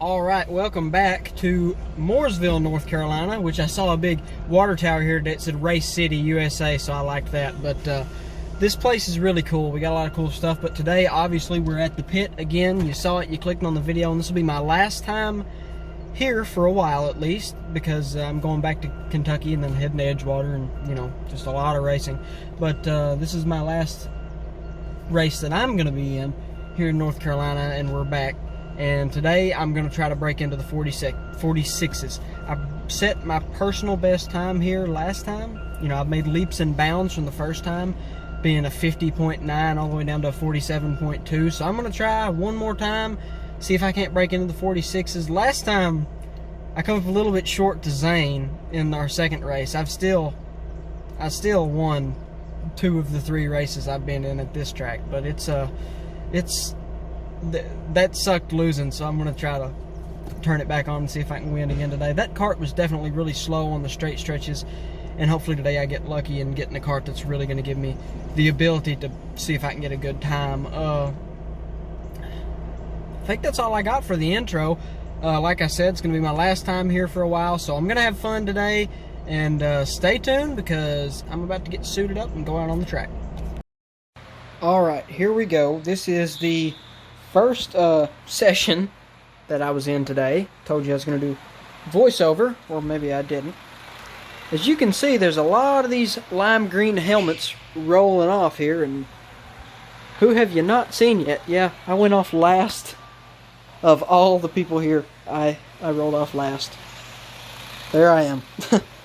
Alright, welcome back to Mooresville, North Carolina, which I saw a big water tower here that said Race City, USA, so I liked that. But this place is really cool. We got a lot of cool stuff, but today, obviously, we're at the pit again. You saw it, you clicked on the video, and this will be my last time here for a while, at least, because I'm going back to Kentucky and then heading to Edgewater and, you know, just a lot of racing. But this is my last race that I'm going to be in here in North Carolina, and we're back. And today I'm going to try to break into the 46s. I set my personal best time here last time. You know, I've made leaps and bounds from the first time, being a 50.9 all the way down to a 47.2. So I'm going to try one more time, see if I can't break into the 46s. Last time I come up a little bit short to Zane in our second race. I still won 2 of the 3 races I've been in at this track, but that sucked losing, so I'm going to try to turn it back on and see if I can win again today. That kart was definitely really slow on the straight stretches, and hopefully today I get lucky and get in a kart that's really going to give me the ability to see if I can get a good time. I think that's all I got for the intro. Like I said, it's going to be my last time here for a while, so I'm going to have fun today, and stay tuned because I'm about to get suited up and go out on the track. Alright, here we go. This is the first session that I was in today. Told you I was going to do voiceover, or maybe I didn't. As you can see, there's a lot of these lime green helmets rolling off here, and who have you not seen yet? Yeah, I went off last of all the people here. I rolled off last. There I am.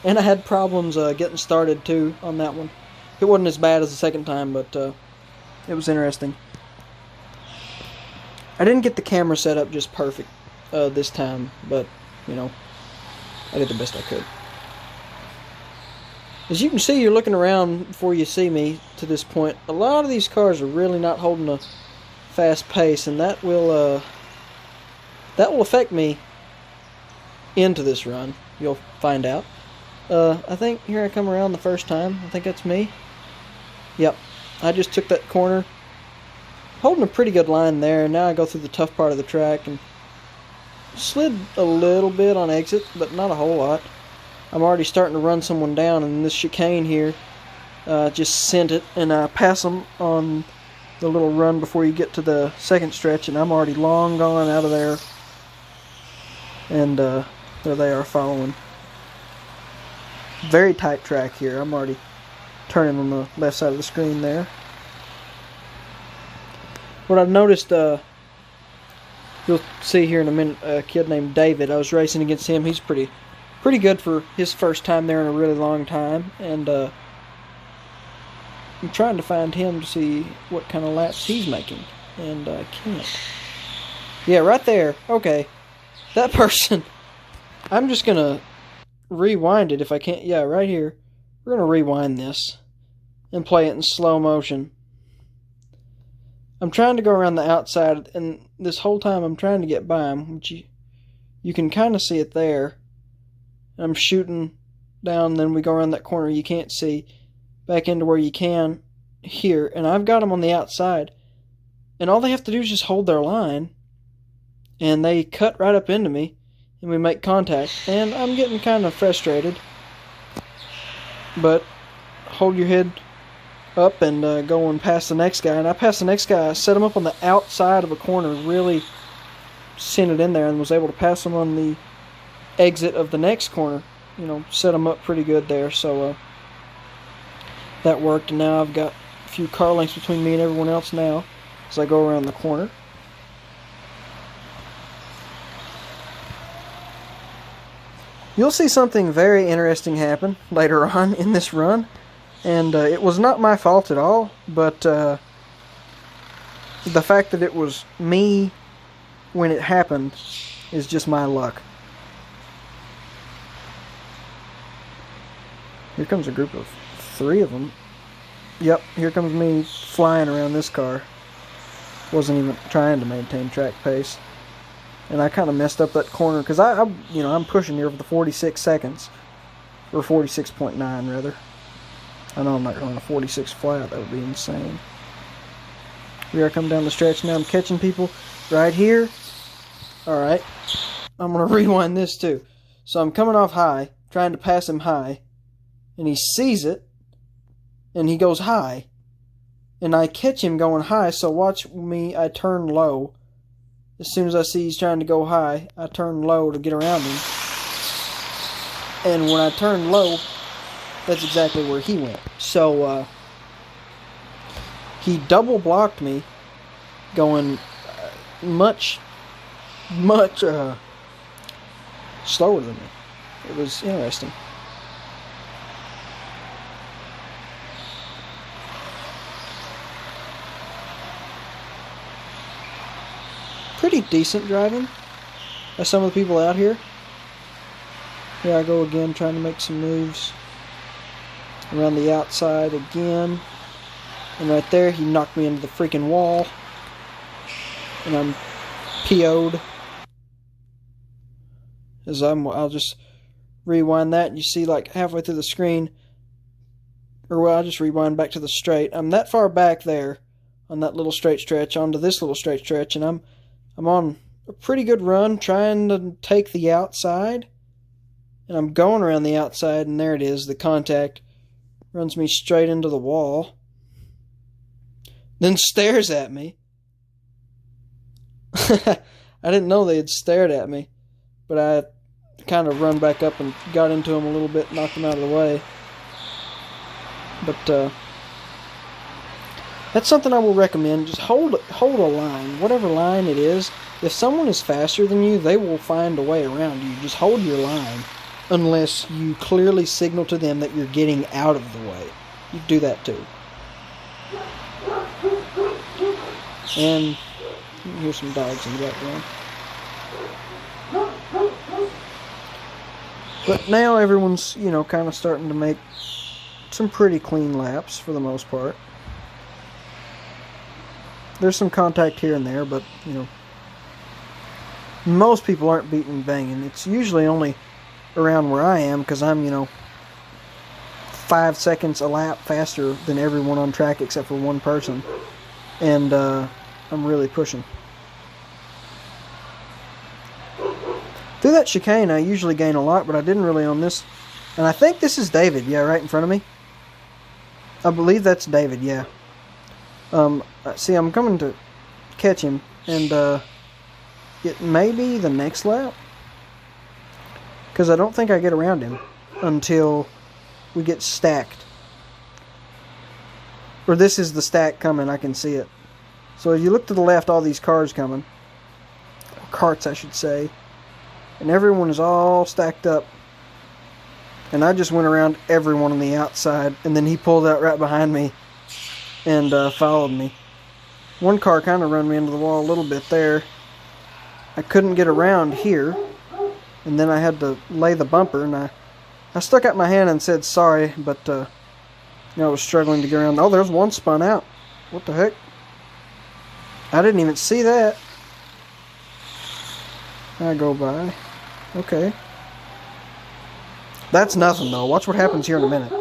And I had problems getting started too on that one. It wasn't as bad as the second time, but it was interesting. I didn't get the camera set up just perfect this time, but, you know, I did the best I could. As you can see, you're looking around before you see me to this point. A lot of these cars are really not holding a fast pace, and that will affect me into this run. You'll find out. I think here I come around the first time. I think that's me. Yep, I just took that corner. Holding a pretty good line there, and now I go through the tough part of the track and slid a little bit on exit, but not a whole lot. I'm already starting to run someone down, and this chicane here just sent it, and I pass them on the little run before you get to the second stretch, and I'm already long gone out of there, and there they are following. Very tight track here. I'm already turning on the left side of the screen there. What I've noticed, you'll see here in a minute, a kid named David. I was racing against him. He's pretty good for his first time there in a really long time, and I'm trying to find him to see what kind of laps he's making, and I can't. Yeah, right there. Okay, that person. I'm just gonna rewind it if I can't. Yeah, right here. We're gonna rewind this and play it in slow motion. I'm trying to go around the outside, and this whole time I'm trying to get by him, which you can kind of see it there. I'm shooting down, then we go around that corner you can't see, back into where you can here, and I've got them on the outside. And all they have to do is just hold their line, and they cut right up into me, and we make contact. And I'm getting kind of frustrated, but hold your head up and go and pass the next guy. And I passed the next guy. I set him up on the outside of a corner, really sent it in there, and was able to pass him on the exit of the next corner. You know, set him up pretty good there. So that worked, and now I've got a few car lengths between me and everyone else now as I go around the corner. You'll see something very interesting happen later on in this run. And it was not my fault at all, but the fact that it was me when it happened is just my luck. Here comes a group of 3 of them. Yep, here comes me flying around this car. Wasn't even trying to maintain track pace. And I kind of messed up that corner because I'm pushing here for the 46 seconds, or 46.9 rather. I know I'm not going to 46 flat. That would be insane. Here I come down the stretch now. I'm catching people right here. Alright. I'm going to rewind this too. So I'm coming off high, trying to pass him high, and he sees it, and he goes high. And I catch him going high, so watch me, I turn low. As soon as I see he's trying to go high, I turn low to get around him. And when I turned low, that's exactly where he went. So, he double blocked me, going much slower than me. It was interesting. Pretty decent driving by some of the people out here. Here I go again, trying to make some moves around the outside again. And right there, he knocked me into the freaking wall. And I'm PO'd. I'll just rewind that. You see, like halfway through the screen, or well, I'll just rewind back to the straight. I'm that far back there on that little straight stretch onto this little straight stretch, and I'm on a pretty good run trying to take the outside. And I'm going around the outside, and there it is. The contact runs me straight into the wall. Then stares at me. I didn't know they had stared at me. But I kind of run back up and got into him a little bit, knocked him out of the way. But that's something I will recommend. Just hold a line, whatever line it is. If someone is faster than you, they will find a way around you. Just hold your line, unless you clearly signal to them that you're getting out of the way. You do that too. And you can hear some dogs in the background. But now everyone's, kind of starting to make some pretty clean laps for the most part. There's some contact here and there, but, most people aren't beating and banging. It's usually only around where I am, because I'm, 5 seconds a lap faster than everyone on track except for one person. And I'm really pushing. Through that chicane, I usually gain a lot, but I didn't really on this. And I think this is David, yeah, right in front of me. I believe that's David, yeah. See, I'm coming to catch him, and it may be the next lap. Because I don't think I get around him until we get stacked. Or this is the stack coming, I can see it. So if you look to the left, all these cars coming. Karts, I should say. And everyone is all stacked up. And I just went around everyone on the outside. And then he pulled out right behind me and followed me. One car kind of ran me into the wall a little bit there. I couldn't get around here. And then I had to lay the bumper. And I stuck out my hand and said sorry. But I was struggling to get around. Oh, there's one spun out. What the heck? I didn't even see that. I go by. Okay. That's nothing, though. Watch what happens here in a minute.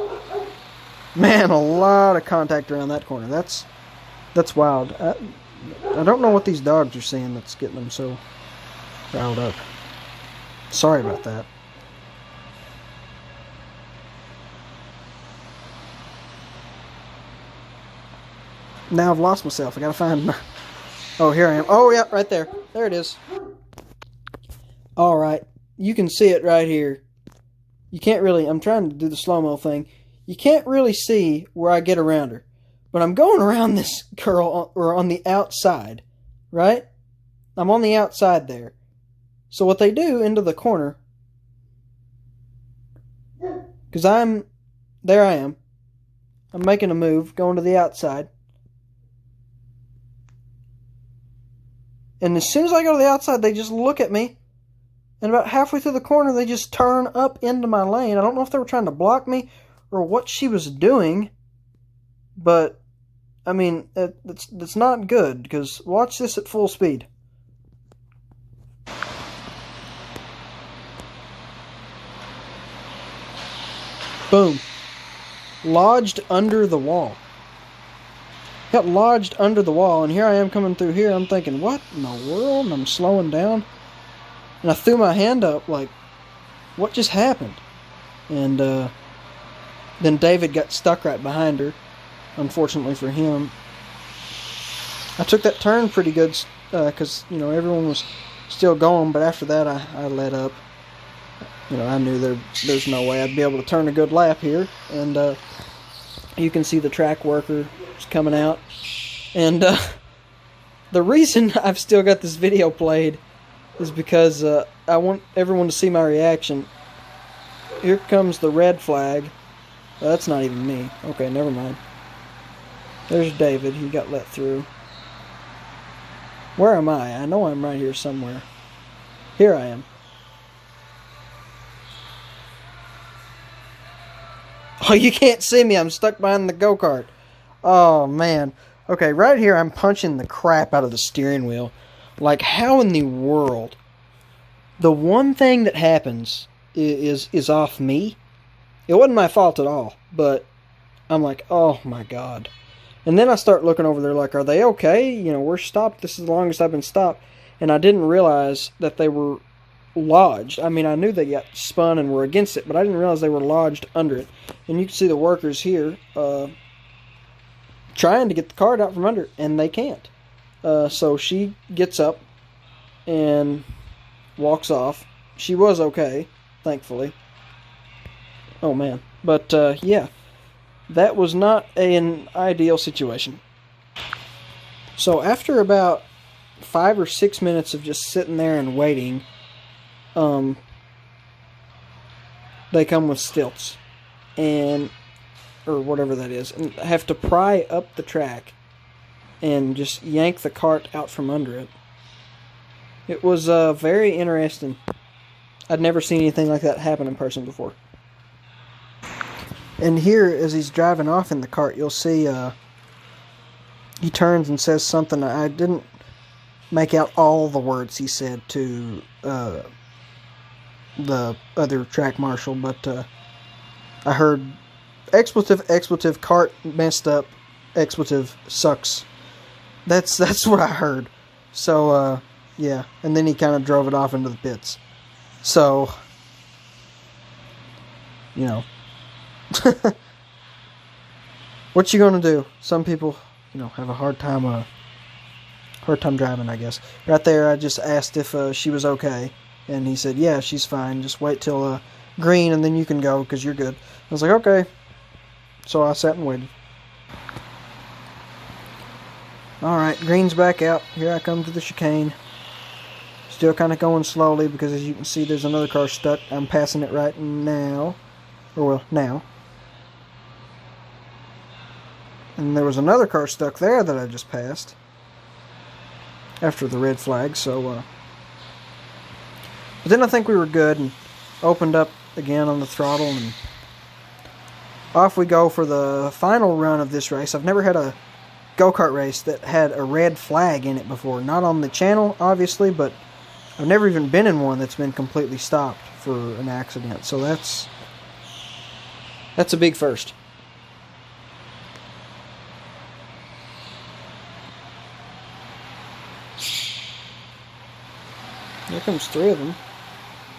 Man, a lot of contact around that corner. That's wild. I don't know what these dogs are seeing that's getting them so riled up. Sorry about that. Now I've lost myself. I gotta find my... Oh, here I am. Oh, yeah, right there. There it is. Alright. You can see it right here. You can't really... I'm trying to do the slow-mo thing. You can't really see where I get around her. But I'm going around this girl or on the outside. Right? I'm on the outside there. So what they do into the corner... Because there I am. I'm making a move, going to the outside. And as soon as I go to the outside, they just look at me. And about halfway through the corner, they just turn up into my lane. I don't know if they were trying to block me or what she was doing. But, I mean, that's not good. Because watch this at full speed. Boom. Lodged under the wall. Got lodged under the wall, and here I am coming through here. I'm thinking, what in the world? And I'm slowing down. And I threw my hand up like, what just happened? And then David got stuck right behind her, unfortunately for him. I took that turn pretty good because, you know, everyone was still going, but after that I let up. You know, I knew there's no way I'd be able to turn a good lap here. And you can see the track worker is coming out. And the reason I've still got this video played is because I want everyone to see my reaction. Here comes the red flag. That's not even me. Okay, never mind. There's David. He got let through. Where am I? I know I'm right here somewhere. Here I am. Oh, you can't see me. I'm stuck behind the go-kart. Oh, man. Okay, right here I'm punching the crap out of the steering wheel. Like, how in the world? The one thing that happens is off me. It wasn't my fault at all, but I'm like, oh my god. And then I start looking over there like, are they okay? You know, we're stopped. This is the longest I've been stopped. And I didn't realize that they were lodged. I mean, I knew they got spun and were against it, but I didn't realize they were lodged under it. And you can see the workers here trying to get the cart out from under it, and they can't. So she gets up and walks off. She was okay, thankfully. Oh, man. But, yeah. That was not an ideal situation. So after about 5 or 6 minutes of just sitting there and waiting, they come with stilts, and or whatever that is, and have to pry up the track and just yank the cart out from under it. It was very interesting. I'd never seen anything like that happen in person before. And here, as he's driving off in the cart, you'll see he turns and says something. I didn't make out all the words he said to the other track marshal, but I heard expletive, expletive, cart messed up, expletive, sucks. That's what I heard. So, yeah. And then he kind of drove it off into the pits. So, you know. What you gonna do? Some people, you know, have a hard time driving, I guess. Right there, I just asked if she was okay, and he said, yeah, she's fine. Just wait till green, and then you can go, because you're good. I was like, okay. So I sat and waited. Alright, green's back out. Here I come to the chicane. Still kind of going slowly, because as you can see, there's another car stuck. I'm passing it right now. Or, well, now. And there was another car stuck there that I just passed. After the red flag, so, but then I think we were good, and opened up again on the throttle, and off we go for the final run of this race. I've never had a go-kart race that had a red flag in it before. Not on the channel, obviously, but I've never even been in one that's been completely stopped for an accident. So that's a big first. There comes 3 of them.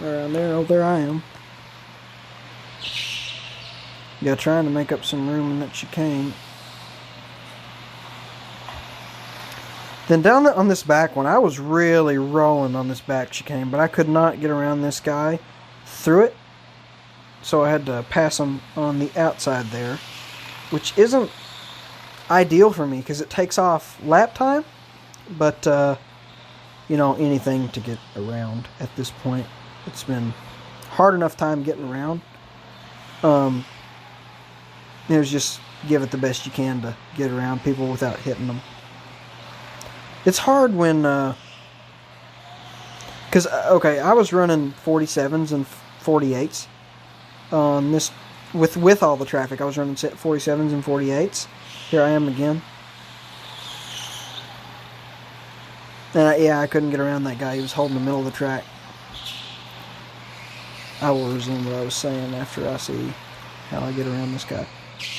Around there. Oh, there I am. Yeah, trying to make up some room in that chicane. Then down on this back one, I was really rolling on this back chicane, but I could not get around this guy through it. So I had to pass him on the outside there, which isn't ideal for me because it takes off lap time, but you know, anything to get around at this point. It's been hard enough time getting around. There's just give it the best you can to get around people without hitting them. It's hard when, because, okay, I was running 47s and 48s on this, with all the traffic. I was running 47s and 48s. Here I am again. And yeah, I couldn't get around that guy. He was holding the middle of the track. I will resume what I was saying after I see how I get around this guy.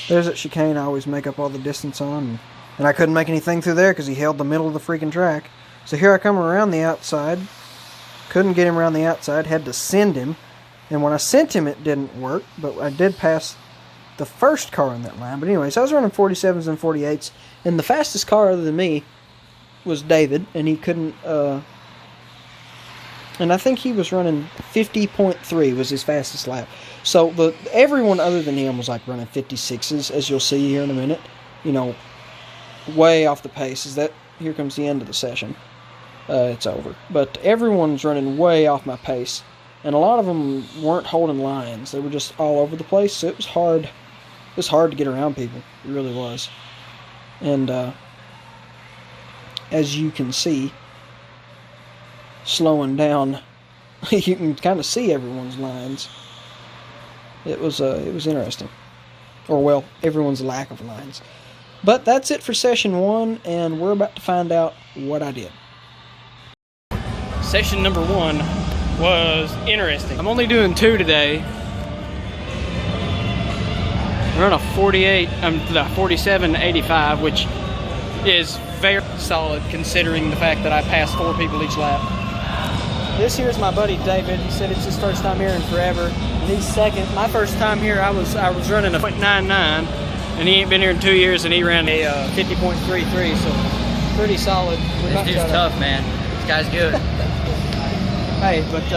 There's that chicane I always make up all the distance on. And I couldn't make anything through there because he held the middle of the freaking track. So here I come around the outside. Couldn't get him around the outside. Had to send him. And when I sent him, it didn't work. But I did pass the first car in that line. But anyways, I was running 47s and 48s. And the fastest car other than me was David. And he couldn't... and I think he was running 50.3 was his fastest lap. So everyone other than him was like running 56s, as you'll see here in a minute. You know, way off the pace. Here comes the end of the session. It's over. But everyone's running way off my pace. And a lot of them weren't holding lines. They were just all over the place. So it was hard. It was hard to get around people. It really was. And as you can see, slowing down, you can kind of see everyone's lines. It was interesting. Or, well, everyone's lack of lines. But that's it for session 1, and we're about to find out what I did. Session number 1 was interesting. I'm only doing 2 today. We're on a 47.85, which is very solid considering the fact that I passed 4 people each lap. This here's my buddy David. He said it's his first time here in forever. And he's second. My first time here, I was running a .99, and he ain't been here in 2 years, and he ran a 50.33. So pretty solid. This dude's tough, man. This guy's good. Hey, but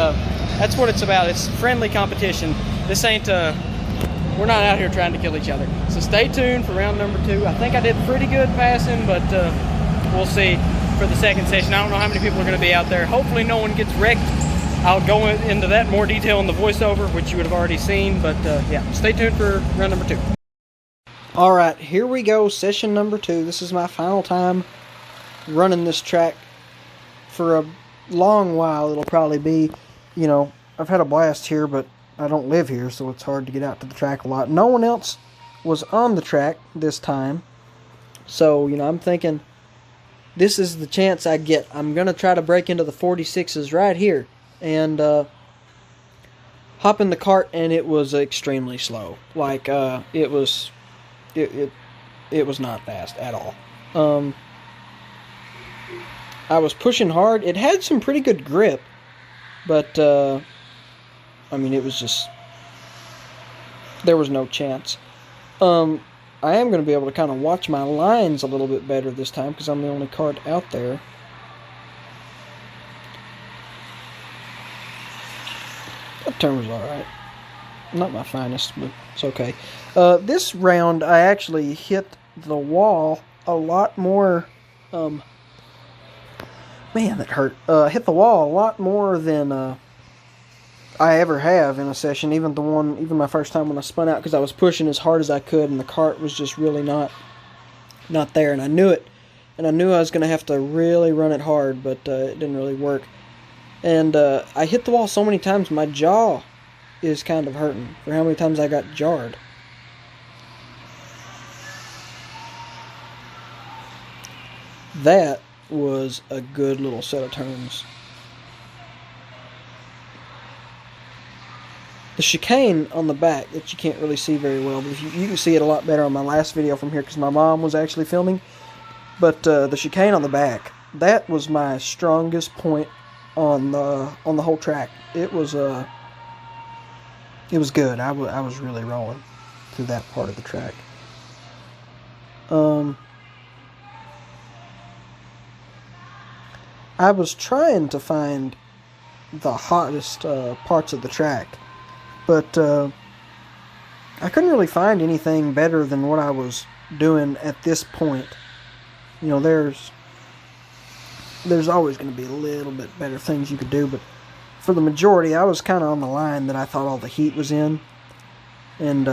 that's what it's about. It's friendly competition. This ain't. We're not out here trying to kill each other. So stay tuned for round number 2. I think I did pretty good passing, but we'll see for the second session. I don't know how many people are going to be out there. Hopefully no one gets wrecked. I'll go into that in more detail in the voiceover, which you would have already seen. But yeah, stay tuned for round number 2. Alright, here we go. Session number 2. This is my final time running this track for a long while. It'll probably be, you know, I've had a blast here, but I don't live here, so it's hard to get out to the track a lot. No one else was on the track this time, so, you know, I'm thinking this is the chance I get. I'm going to try to break into the 46s right here and hop in the cart, and it was extremely slow. Like, it was not fast at all. I was pushing hard. It had some pretty good grip, but I mean, it was just, there was no chance. I am going to be able to kind of watch my lines a little bit better this time because I'm the only cart out there. That turn was alright. Not my finest, but it's okay. This round, I actually hit the wall a lot more. Man, that hurt. Hit the wall a lot more than I ever have in a session. Even my first time when I spun out, because I was pushing as hard as I could, and the cart was just really not there. And I knew it, and I knew I was going to have to really run it hard, but it didn't really work. And I hit the wall so many times, my jaw is kind of hurting for how many times I got jarred. That was a good little set of turns. The chicane on the back that you can't really see very well, but you can see it a lot better on my last video from here because my mom was actually filming. But the chicane on the back, that was my strongest point on the whole track. It was good. I was really rolling through that part of the track. I was trying to find the hottest parts of the track, but I couldn't really find anything better than what I was doing at this point. You know, there's always going to be a little bit better things you could do, but for the majority, I was kind of on the line that I thought all the heat was in. And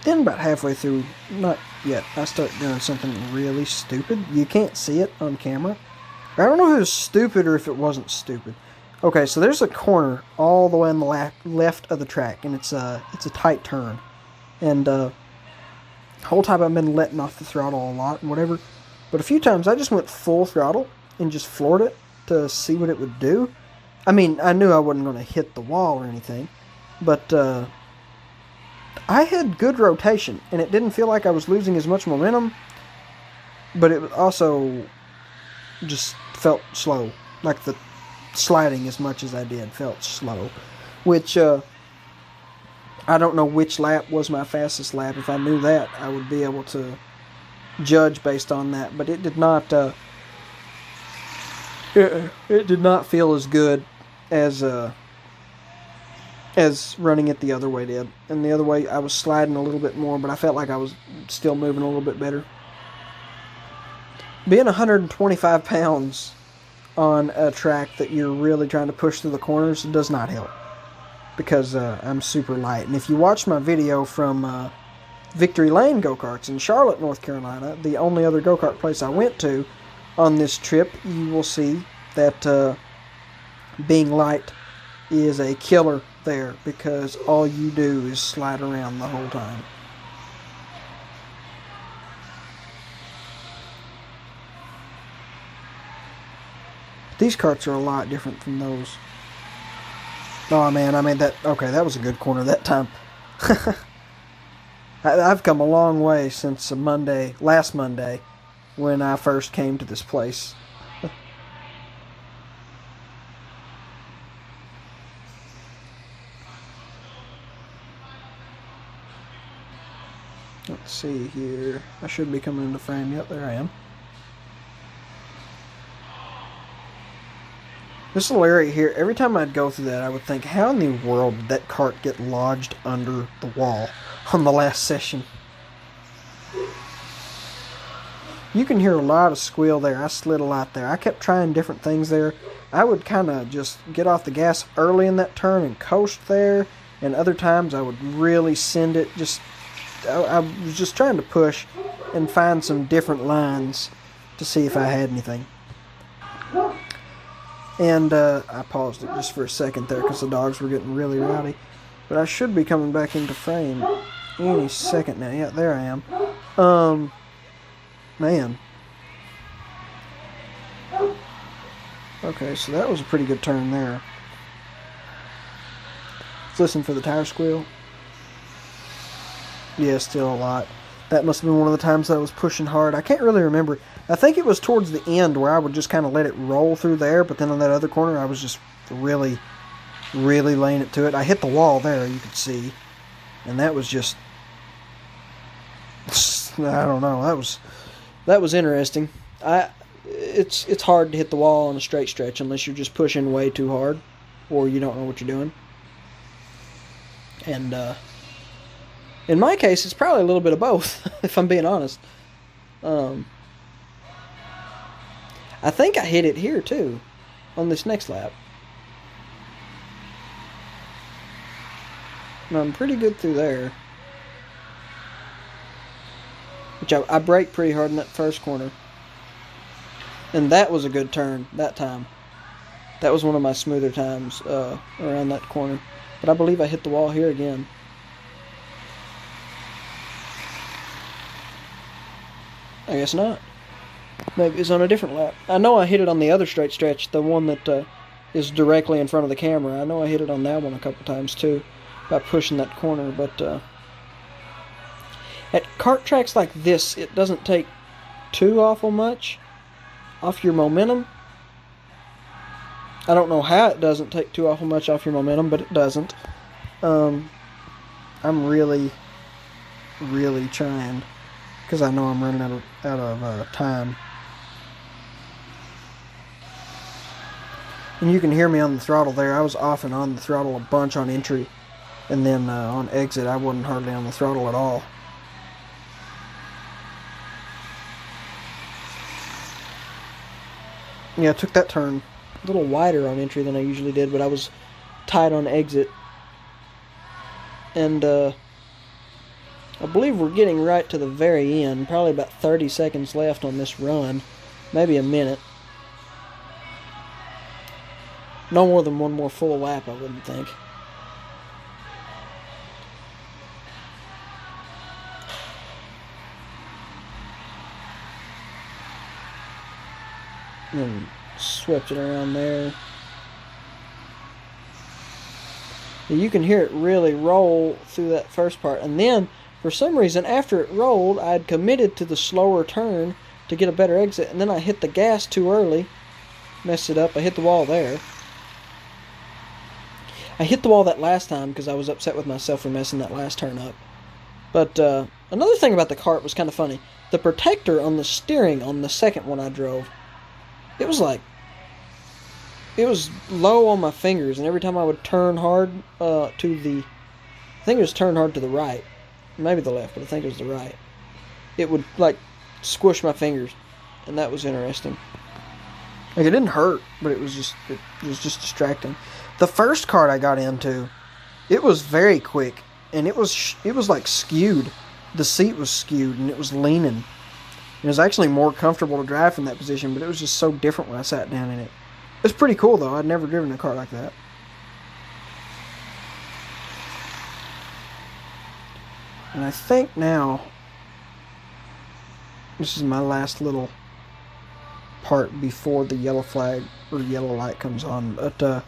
then about halfway through, not yet, I start doing something really stupid. You can't see it on camera. I don't know if it was stupid or if it wasn't stupid. Okay, so there's a corner all the way on the left of the track, and it's a tight turn. And the whole time I've been letting off the throttle a lot and whatever. But a few times I just went full throttle and just floored it to see what it would do. I mean, I knew I wasn't going to hit the wall or anything, but I had good rotation, and it didn't feel like I was losing as much momentum, but it also just felt slow. Like the sliding as much as I did felt slow, which I don't know which lap was my fastest lap. If I knew that, I would be able to judge based on that, but it did not it did not feel as good as running it the other way did. And the other way I was sliding a little bit more, but I felt like I was still moving a little bit better. Being 125 pounds on a track that you're really trying to push through the corners does not help, because I'm super light. And if you watch my video from Victory Lane Go-Karts in Charlotte, North Carolina, the only other go-kart place I went to on this trip, you will see that being light is a killer there, because all you do is slide around the whole time. These karts are a lot different from those. Oh man, I made that. Okay, that was a good corner that time. I've come a long way since last Monday, when I first came to this place. Let's see here. I should be coming into frame. Yep, there I am. This little area here, every time I'd go through that, I would think, how in the world did that cart get lodged under the wall on the last session? You can hear a lot of squeal there. I slid a lot there. I kept trying different things there. I would kind of just get off the gas early in that turn and coast there, and other times I would really send it. I was just trying to push and find some different lines to see if I had anything. And I paused it just for a second there because the dogs were getting really rowdy. But I should be coming back into frame any second now. Yeah, there I am. Man. Okay, so that was a pretty good turn there. Let's listen for the tire squeal. Yeah, still a lot. That must have been one of the times that I was pushing hard. I can't really remember. I think it was towards the end where I would just kind of let it roll through there, but then on that other corner I was just really, really laying it to it. I hit the wall there, you could see, and that was just, I don't know, that was interesting. It's hard to hit the wall on a straight stretch unless you're just pushing way too hard or you don't know what you're doing. And in my case, it's probably a little bit of both, if I'm being honest. I think I hit it here, too, on this next lap. And I'm pretty good through there. Which I braked pretty hard in that first corner. And that was a good turn, that time. That was one of my smoother times around that corner. But I believe I hit the wall here again. I guess not. Maybe it's on a different lap. I know I hit it on the other straight stretch, the one that is directly in front of the camera. I know I hit it on that one a couple times too, by pushing that corner. But at kart tracks like this, it doesn't take too awful much off your momentum. I don't know how it doesn't take too awful much off your momentum, but it doesn't. I'm really, really trying, because I know I'm running out of time. And you can hear me on the throttle there. I was off and on the throttle a bunch on entry, and then on exit I wasn't hardly on the throttle at all. Yeah, I took that turn a little wider on entry than I usually did, but I was tight on exit. And I believe we're getting right to the very end. Probably about 30 seconds left on this run. Maybe a minute. No more than one more full lap, I wouldn't think. And swept it around there. You can hear it really roll through that first part. And then, for some reason, after it rolled, I'd committed to the slower turn to get a better exit. And then I hit the gas too early. Messed it up. I hit the wall there. I hit the wall that last time because I was upset with myself for messing that last turn up. But another thing about the cart was kind of funny. The protector on the steering on the second one I drove, it was low on my fingers, and every time I would turn hard I think it was turn hard to the right, maybe the left, but I think it was the right, it would like squish my fingers, and that was interesting. Like, it didn't hurt, but it was just distracting. The first cart I got into, it was very quick, and it was like skewed. The seat was skewed, and it was leaning. It was actually more comfortable to drive from that position, but it was just so different when I sat down in it. It's pretty cool, though. I'd never driven a car like that. And I think now, this is my last little part before the yellow flag or yellow light comes on. But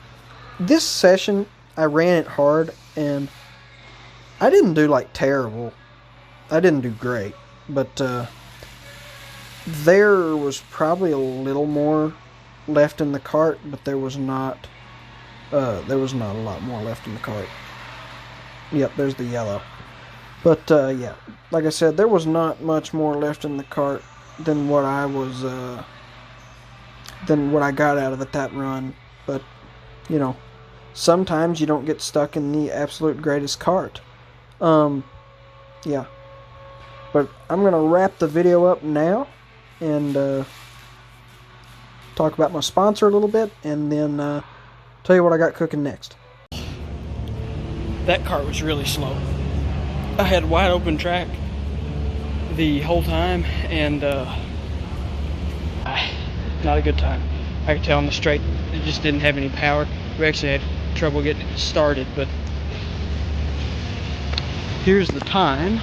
this session, I ran it hard, and I didn't do like terrible. I didn't do great, but there was probably a little more left in the cart, but there was not a lot more left in the cart. Yep, there's the yellow. But yeah, like I said, there was not much more left in the cart than what I got out of it that run. But you know, sometimes you don't get stuck in the absolute greatest cart. Yeah. But I'm going to wrap the video up now and talk about my sponsor a little bit, and then tell you what I got cooking next. That cart was really slow. I had wide open track the whole time, and not a good time. I could tell on the straight it just didn't have any power. We actually had trouble getting it started, but here's the time.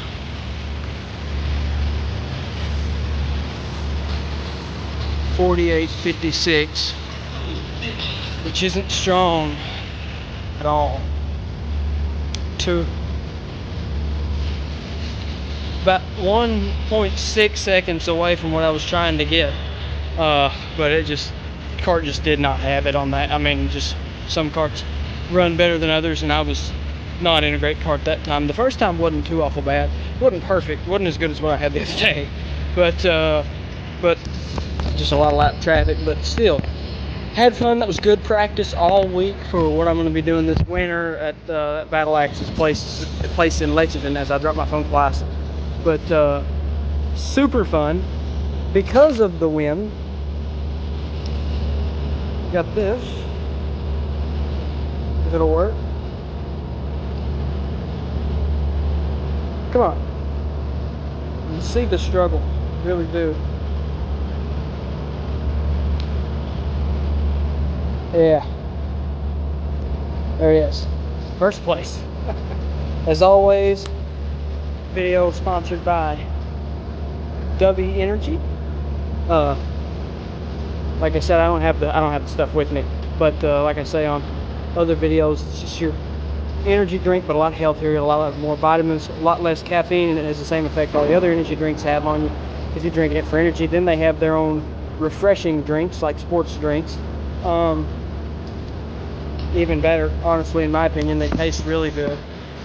48:56, which isn't strong at all. To about 1.6 seconds away from what I was trying to get, but cart just did not have it on that. I mean, just some carts run better than others, and I was not in a great cart that time. The first time wasn't too awful bad. It wasn't perfect, wasn't as good as what I had the other day, but just a lot of lap traffic. But still, had fun. That was good practice all week for what I'm going to be doing this winter at Battle Axe's place in Lexington, as I dropped my phone twice. But super fun because of the wind. Got this, if it'll work. Come on, you see the struggle, really do. Yeah, there it is, first place. As always, video sponsored by W Energy. Like I said, I don't have the stuff with me, but like I say on other videos, it's just your energy drink, but a lot healthier, a lot more vitamins, a lot less caffeine, and it has the same effect all the other energy drinks have on you if you're drinking it for energy. Then they have their own refreshing drinks, like sports drinks. Even better, honestly, in my opinion. They taste really good.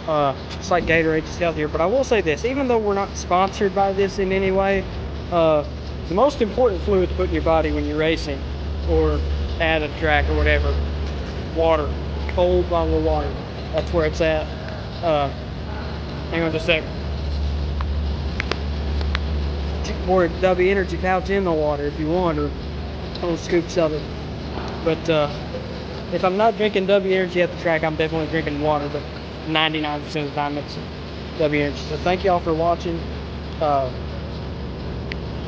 It's like Gatorade, just healthier. But I will say this, even though we're not sponsored by this in any way, the most important fluid to put in your body when you're racing or at a track or whatever, water, cold bottle of water. That's where it's at. Hang on just a second. More W Energy pouch in the water if you want, or little scoops of it. But if I'm not drinking W Energy at the track, I'm definitely drinking water, but 99% of the time it's W Energy. So thank y'all for watching. I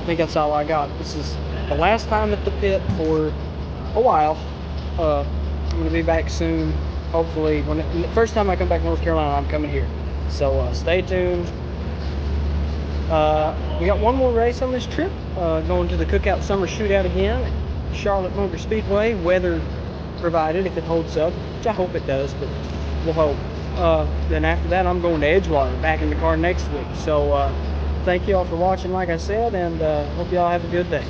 think that's all I got. This is the last time at the pit for a while. I'm going to be back soon. Hopefully, the first time I come back to North Carolina, I'm coming here. So stay tuned. We got one more race on this trip. Going to the Cookout Summer Shootout again at Charlotte Motor Speedway. Weather provided, if it holds up, which I hope it does, but we'll hope. Then after that, I'm going to Edgewater, back in the car next week. So thank you all for watching, like I said, and hope you all have a good day.